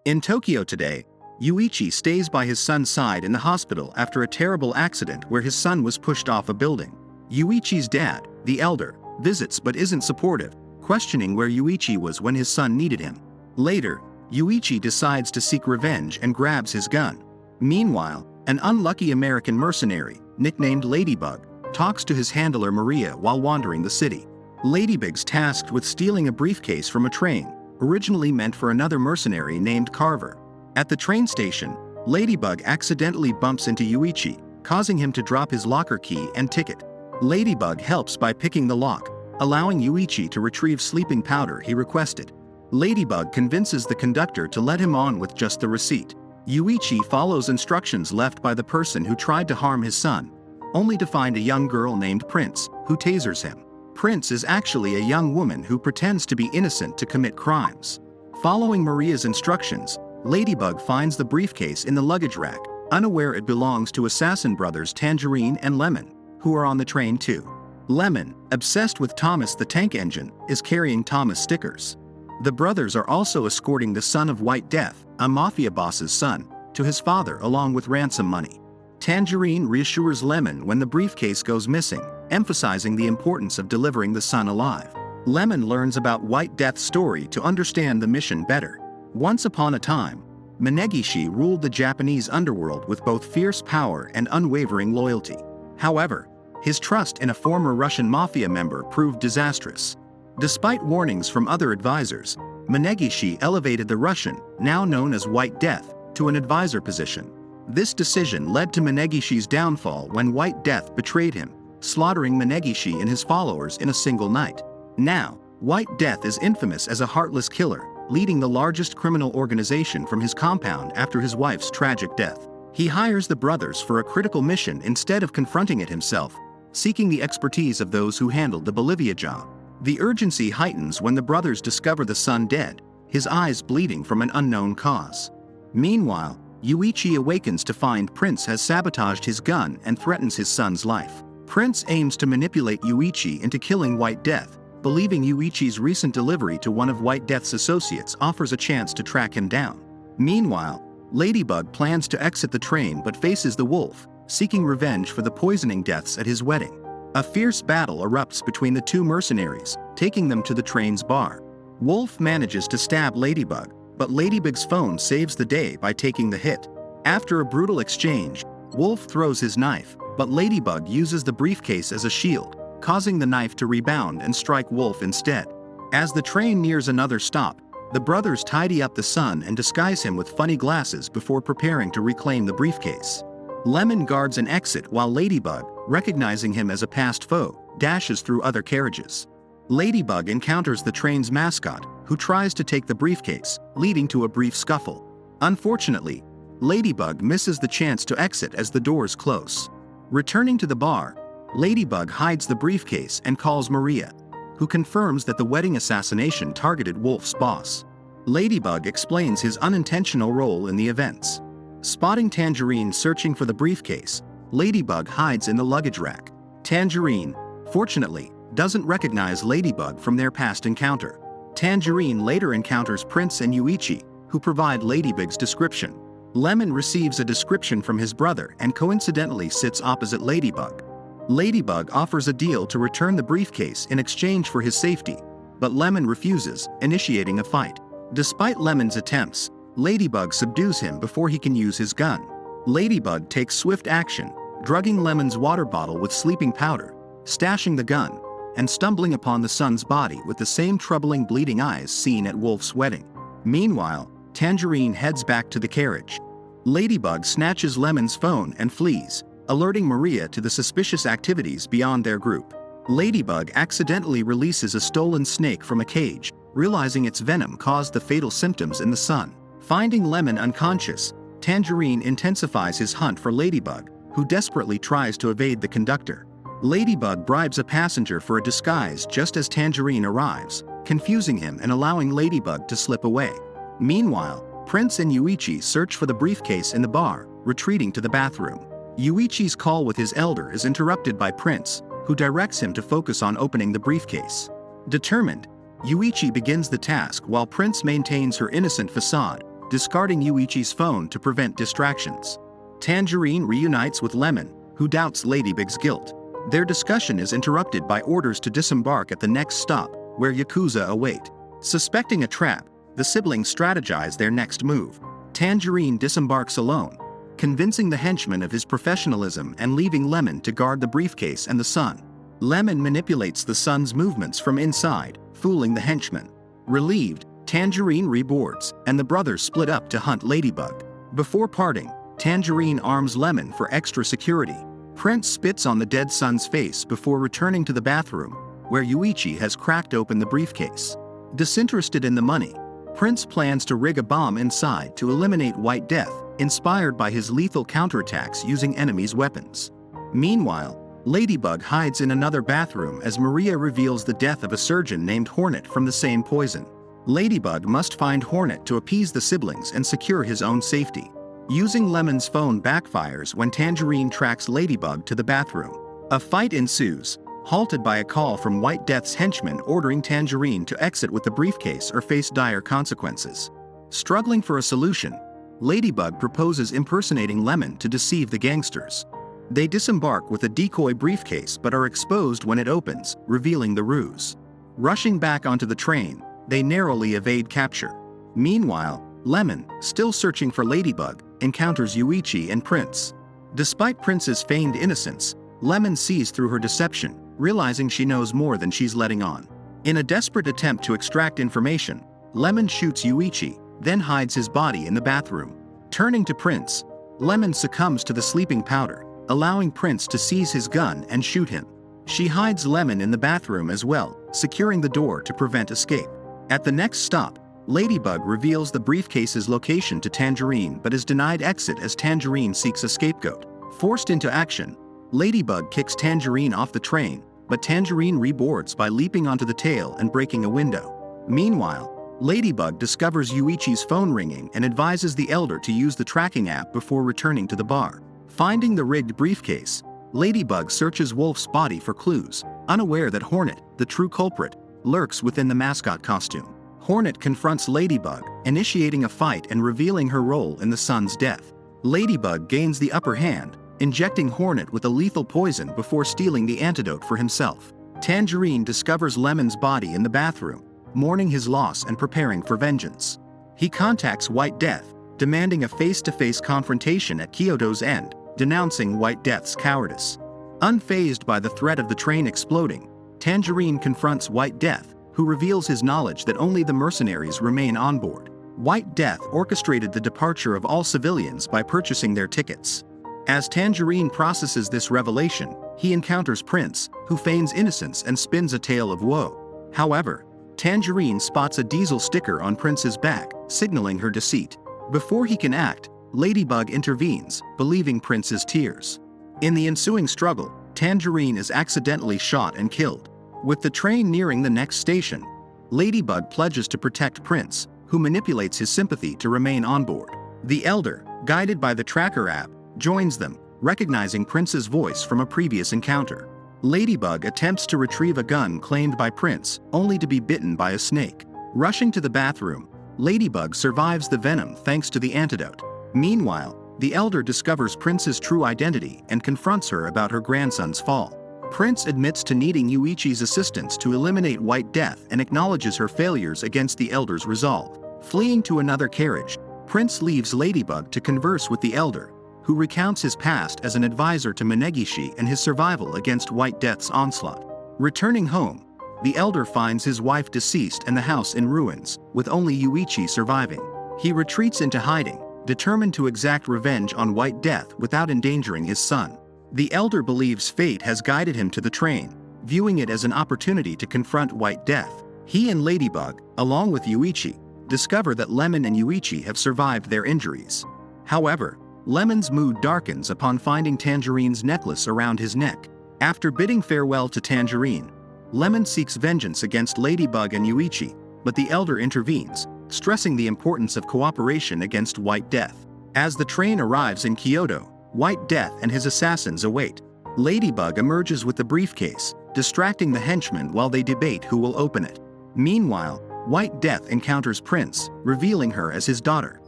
In Tokyo today, Yuichi stays by his son's side in the hospital after a terrible accident where his son was pushed off a building. Yuichi's dad, the elder, visits but isn't supportive, questioning where Yuichi was when his son needed him. Later, Yuichi decides to seek revenge and grabs his gun. Meanwhile, an unlucky American mercenary, nicknamed Ladybug, talks to his handler Maria while wandering the city. Ladybug's tasked with stealing a briefcase from a train, originally meant for another mercenary named Carver. At the train station, Ladybug accidentally bumps into Yuichi, causing him to drop his locker key and ticket. Ladybug helps by picking the lock, allowing Yuichi to retrieve sleeping powder he requested. Ladybug convinces the conductor to let him on with just the receipt. Yuichi follows instructions left by the person who tried to harm his son, only to find a young girl named Prince, who tasers him. Prince is actually a young woman who pretends to be innocent to commit crimes. Following Maria's instructions, Ladybug finds the briefcase in the luggage rack, unaware it belongs to assassin brothers Tangerine and Lemon, who are on the train too. Lemon, obsessed with Thomas the Tank Engine, is carrying Thomas stickers. The brothers are also escorting the son of White Death, a mafia boss's son, to his father along with ransom money. Tangerine reassures Lemon when the briefcase goes missing, emphasizing the importance of delivering the son alive. Lemon learns about White Death's story to understand the mission better. Once upon a time, Menegishi ruled the Japanese underworld with both fierce power and unwavering loyalty. However, his trust in a former Russian mafia member proved disastrous. Despite warnings from other advisors, Menegishi elevated the Russian, now known as White Death, to an advisor position. This decision led to Menegishi's downfall when White Death betrayed him, slaughtering Menegishi and his followers in a single night. Now, White Death is infamous as a heartless killer, leading the largest criminal organization from his compound after his wife's tragic death. He hires the brothers for a critical mission instead of confronting it himself, seeking the expertise of those who handled the Bolivia job. The urgency heightens when the brothers discover the son dead, his eyes bleeding from an unknown cause. Meanwhile, Yuichi awakens to find Prince has sabotaged his gun and threatens his son's life. Prince aims to manipulate Yuichi into killing White Death, believing Yuichi's recent delivery to one of White Death's associates offers a chance to track him down. Meanwhile, Ladybug plans to exit the train but faces the wolf, seeking revenge for the poisoning deaths at his wedding. A fierce battle erupts between the two mercenaries, taking them to the train's bar. Wolf manages to stab Ladybug, but Ladybug's phone saves the day by taking the hit. After a brutal exchange, Wolf throws his knife, but Ladybug uses the briefcase as a shield, causing the knife to rebound and strike Wolf instead. As the train nears another stop, the brothers tidy up the son and disguise him with funny glasses before preparing to reclaim the briefcase. Lemon guards an exit while Ladybug, recognizing him as a past foe, dashes through other carriages. Ladybug encounters the train's mascot, who tries to take the briefcase, leading to a brief scuffle. Unfortunately, Ladybug misses the chance to exit as the doors close. Returning to the bar, Ladybug hides the briefcase and calls Maria, who confirms that the wedding assassination targeted Wolf's boss. Ladybug explains his unintentional role in the events. Spotting Tangerine searching for the briefcase, Ladybug hides in the luggage rack. Tangerine, fortunately, doesn't recognize Ladybug from their past encounter. Tangerine later encounters Prince and Yuichi, who provide Ladybug's description. Lemon receives a description from his brother and coincidentally sits opposite Ladybug. Ladybug offers a deal to return the briefcase in exchange for his safety, but Lemon refuses, initiating a fight. Despite Lemon's attempts, Ladybug subdues him before he can use his gun. Ladybug takes swift action, drugging Lemon's water bottle with sleeping powder, stashing the gun, and stumbling upon the son's body with the same troubling bleeding eyes seen at Wolf's wedding. Meanwhile, Tangerine heads back to the carriage. Ladybug snatches Lemon's phone and flees, alerting Maria to the suspicious activities beyond their group. Ladybug accidentally releases a stolen snake from a cage, realizing its venom caused the fatal symptoms in the son. Finding Lemon unconscious, Tangerine intensifies his hunt for Ladybug, who desperately tries to evade the conductor. Ladybug bribes a passenger for a disguise just as Tangerine arrives, confusing him and allowing Ladybug to slip away. Meanwhile, Prince and Yuichi search for the briefcase in the bar, retreating to the bathroom. Yuichi's call with his elder is interrupted by Prince, who directs him to focus on opening the briefcase. Determined, Yuichi begins the task while Prince maintains her innocent facade, discarding Yuichi's phone to prevent distractions. Tangerine reunites with Lemon, who doubts Ladybug's guilt. Their discussion is interrupted by orders to disembark at the next stop, where Yakuza await. Suspecting a trap, the siblings strategize their next move. Tangerine disembarks alone, convincing the henchman of his professionalism and leaving Lemon to guard the briefcase and the sun. Lemon manipulates the sun's movements from inside, fooling the henchman. Relieved, Tangerine reboards, and the brothers split up to hunt Ladybug. Before parting, Tangerine arms Lemon for extra security. Prince spits on the dead son's face before returning to the bathroom, where Yuichi has cracked open the briefcase. Disinterested in the money, Prince plans to rig a bomb inside to eliminate White Death, inspired by his lethal counterattacks using enemies' weapons. Meanwhile, Ladybug hides in another bathroom as Maria reveals the death of a surgeon named Hornet from the same poison. Ladybug must find Hornet to appease the siblings and secure his own safety. Using Lemon's phone backfires when Tangerine tracks Ladybug to the bathroom. A fight ensues, halted by a call from White Death's henchmen ordering Tangerine to exit with the briefcase or face dire consequences. Struggling for a solution, Ladybug proposes impersonating Lemon to deceive the gangsters. They disembark with a decoy briefcase but are exposed when it opens, revealing the ruse. Rushing back onto the train, they narrowly evade capture. Meanwhile, Lemon, still searching for Ladybug, encounters Yuichi and Prince. Despite Prince's feigned innocence, Lemon sees through her deception, realizing she knows more than she's letting on. In a desperate attempt to extract information, Lemon shoots Yuichi, then hides his body in the bathroom. Turning to Prince, Lemon succumbs to the sleeping powder, allowing Prince to seize his gun and shoot him. She hides Lemon in the bathroom as well, securing the door to prevent escape. At the next stop, Ladybug reveals the briefcase's location to Tangerine but is denied exit as Tangerine seeks a scapegoat. Forced into action, Ladybug kicks Tangerine off the train, but Tangerine reboards by leaping onto the tail and breaking a window. Meanwhile, Ladybug discovers Yuichi's phone ringing and advises the elder to use the tracking app before returning to the bar. Finding the rigged briefcase, Ladybug searches Wolf's body for clues, unaware that Hornet, the true culprit, lurks within the mascot costume. Hornet confronts Ladybug, initiating a fight and revealing her role in the son's death. Ladybug gains the upper hand, injecting Hornet with a lethal poison before stealing the antidote for himself. Tangerine discovers Lemon's body in the bathroom, mourning his loss and preparing for vengeance. He contacts White Death, demanding a face-to-face confrontation at Kyoto's end, denouncing White Death's cowardice. Unfazed by the threat of the train exploding, Tangerine confronts White Death, who reveals his knowledge that only the mercenaries remain on board. White Death orchestrated the departure of all civilians by purchasing their tickets. As Tangerine processes this revelation, he encounters Prince, who feigns innocence and spins a tale of woe. However, Tangerine spots a diesel sticker on Prince's back, signaling her deceit. Before he can act, Ladybug intervenes, believing Prince's tears. In the ensuing struggle, Tangerine is accidentally shot and killed. With the train nearing the next station, Ladybug pledges to protect Prince, who manipulates his sympathy to remain on board. The elder, guided by the tracker app, joins them, recognizing Prince's voice from a previous encounter. Ladybug attempts to retrieve a gun claimed by Prince, only to be bitten by a snake. Rushing to the bathroom, Ladybug survives the venom thanks to the antidote. Meanwhile, the elder discovers Prince's true identity and confronts her about her grandson's fall. Prince admits to needing Yuichi's assistance to eliminate White Death and acknowledges her failures against the elder's resolve. Fleeing to another carriage, Prince leaves Ladybug to converse with the elder, who recounts his past as an advisor to Menegishi and his survival against White Death's onslaught. Returning home, the elder finds his wife deceased and the house in ruins, with only Yuichi surviving. He retreats into hiding, determined to exact revenge on White Death without endangering his son. The elder believes fate has guided him to the train, viewing it as an opportunity to confront White Death. He and Ladybug, along with Yuichi, discover that Lemon and Yuichi have survived their injuries. However, Lemon's mood darkens upon finding Tangerine's necklace around his neck. After bidding farewell to Tangerine, Lemon seeks vengeance against Ladybug and Yuichi, but the elder intervenes, stressing the importance of cooperation against White Death. As the train arrives in Kyoto, White Death and his assassins await. Ladybug emerges with the briefcase, distracting the henchmen while they debate who will open it. Meanwhile, White Death encounters Prince, revealing her as his daughter.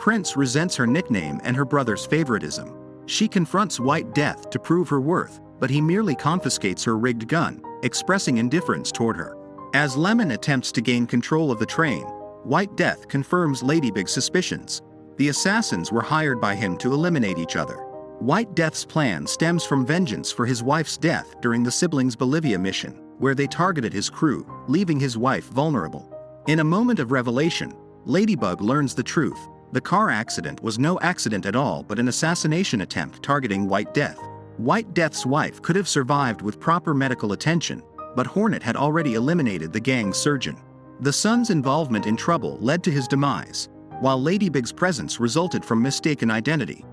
prince resents her nickname and her brother's favoritism. She confronts White Death to prove her worth, but he merely confiscates her rigged gun, expressing indifference toward her. As Lemon attempts to gain control of the train, White Death confirms Ladybug's suspicions. The assassins were hired by him to eliminate each other. White Death's plan stems from vengeance for his wife's death during the siblings' Bolivia mission, where they targeted his crew, leaving his wife vulnerable. In a moment of revelation, Ladybug learns the truth. The car accident was no accident at all but an assassination attempt targeting White Death. White Death's wife could have survived with proper medical attention, but Hornet had already eliminated the gang's surgeon. The son's involvement in trouble led to his demise, while Ladybug's presence resulted from mistaken identity.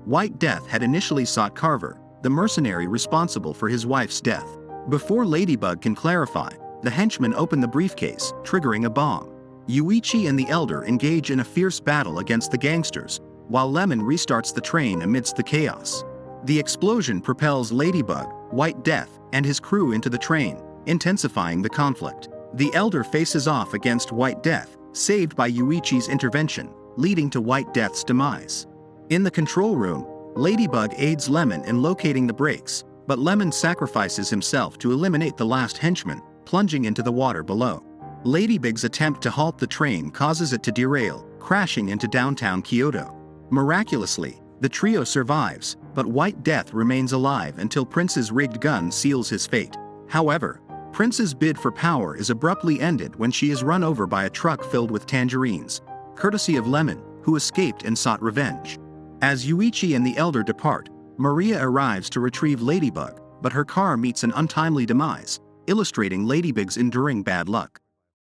White Death had initially sought Carver, the mercenary responsible for his wife's death. Before Ladybug can clarify, the henchmen open the briefcase, triggering a bomb. Yuichi and the Elder engage in a fierce battle against the gangsters, while Lemon restarts the train amidst the chaos. The explosion propels Ladybug, White Death, and his crew into the train, intensifying the conflict. The Elder faces off against White Death, saved by Yuichi's intervention, leading to White Death's demise. In the control room, Ladybug aids Lemon in locating the brakes, but Lemon sacrifices himself to eliminate the last henchman, plunging into the water below. Ladybug's attempt to halt the train causes it to derail, crashing into downtown Kyoto. Miraculously, the trio survives, but White Death remains alive until Prince's rigged gun seals his fate. However, Prince's bid for power is abruptly ended when she is run over by a truck filled with tangerines, courtesy of Lemon, who escaped and sought revenge. As Yuichi and the Elder depart, Maria arrives to retrieve Ladybug, but her car meets an untimely demise, illustrating Ladybug's enduring bad luck.